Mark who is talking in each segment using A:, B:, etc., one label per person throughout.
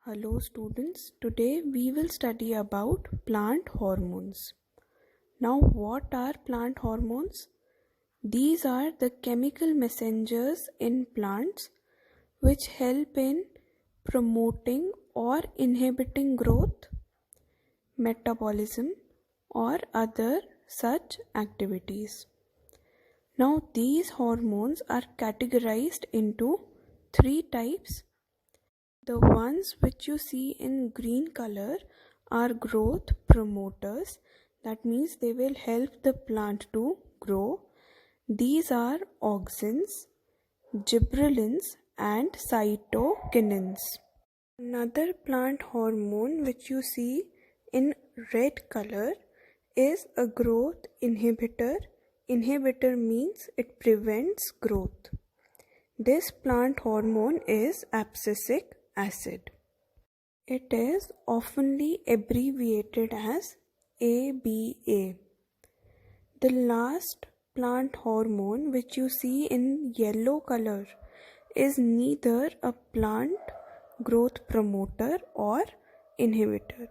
A: Hello students, today we will study about plant hormones. Now what are plant hormones? These are the chemical messengers in plants which help in promoting or inhibiting growth, metabolism or other such activities. Now these hormones are categorized into three types. The ones which you see in green color are growth promoters. That means they will help the plant to grow. These are auxins, gibberellins and cytokinins. Another plant hormone which you see in red color is a growth inhibitor. Inhibitor means it prevents growth. This plant hormone is abscisic acid. It is oftenly abbreviated as ABA. The last plant hormone which you see in yellow color is neither a plant growth promoter or inhibitor.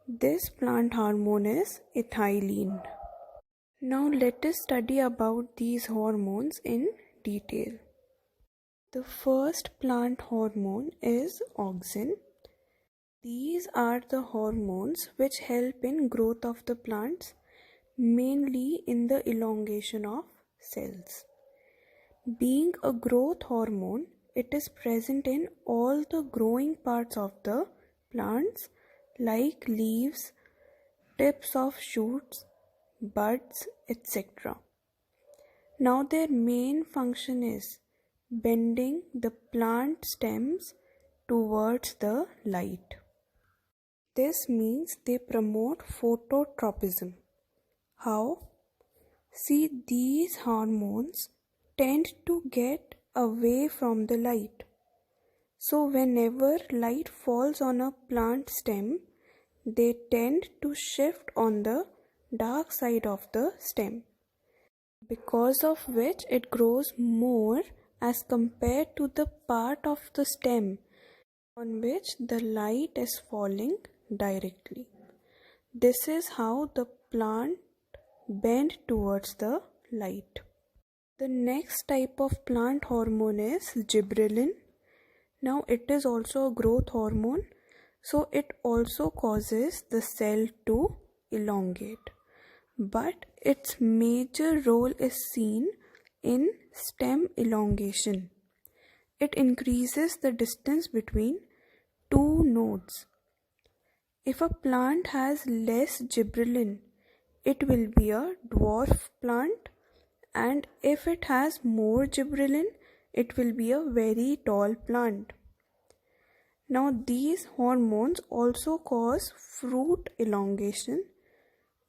A: This plant hormone is ethylene. Now let us study about these hormones in detail. The first plant hormone is auxin. These are the hormones which help in growth of the plants, mainly in the elongation of cells. Being a growth hormone, it is present in all the growing parts of the plants like leaves, tips of shoots, buds, etc. Now their main function is bending the plant stems towards the light. This means they promote phototropism. How? See, these hormones tend to get away from the light. So whenever light falls on a plant stem, they tend to shift on the dark side of the stem, because of which it grows more as compared to the part of the stem on which the light is falling directly. This is how the plant bends towards the light. The next type of plant hormone is gibberellin. Now it is also a growth hormone, so it also causes the cell to elongate. But its major role is seen in stem elongation. It increases the distance between two nodes. If a plant has less gibberellin, it will be a dwarf plant, and if it has more gibberellin, it will be a very tall plant. Now these hormones also cause fruit elongation,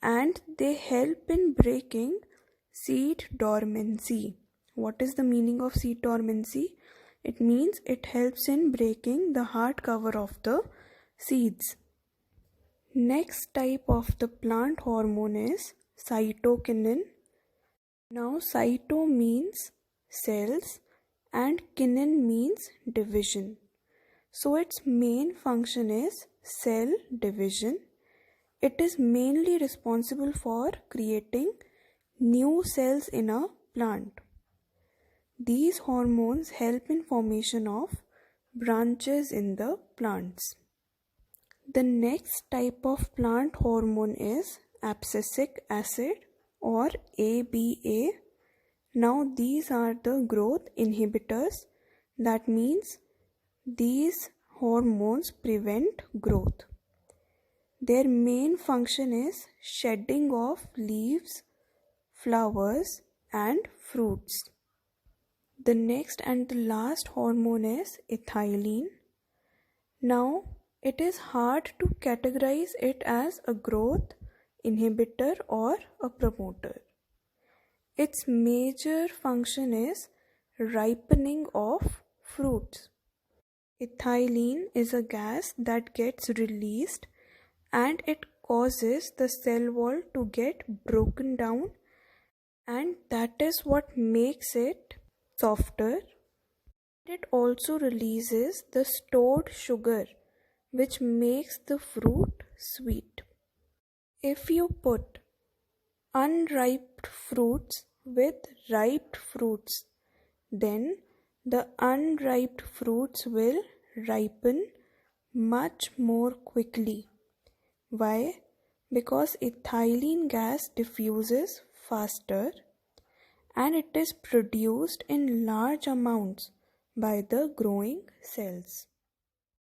A: and they help in breaking seed dormancy. What is the meaning of seed dormancy? It means it helps in breaking the hard cover of the seeds. Next type of the plant hormone is cytokinin. Now cyto means cells and kinin means division. So its main function is cell division. It is mainly responsible for creating new cells in a plant. These hormones help in formation of branches in the plants. The next type of plant hormone is abscisic acid or ABA. Now these are the growth inhibitors. That means these hormones prevent growth. Their main function is shedding of leaves, flowers and fruits. The next and the last hormone is ethylene. Now it is hard to categorize it as a growth inhibitor or a promoter. Its major function is ripening of fruits. Ethylene is a gas that gets released and it causes the cell wall to get broken down, and that is what makes it softer. It also releases the stored sugar which makes the fruit sweet. If you put unripe fruits with ripe fruits, then the unripe fruits will ripen much more quickly. Why? Because ethylene gas diffuses faster and it is produced in large amounts by the growing cells.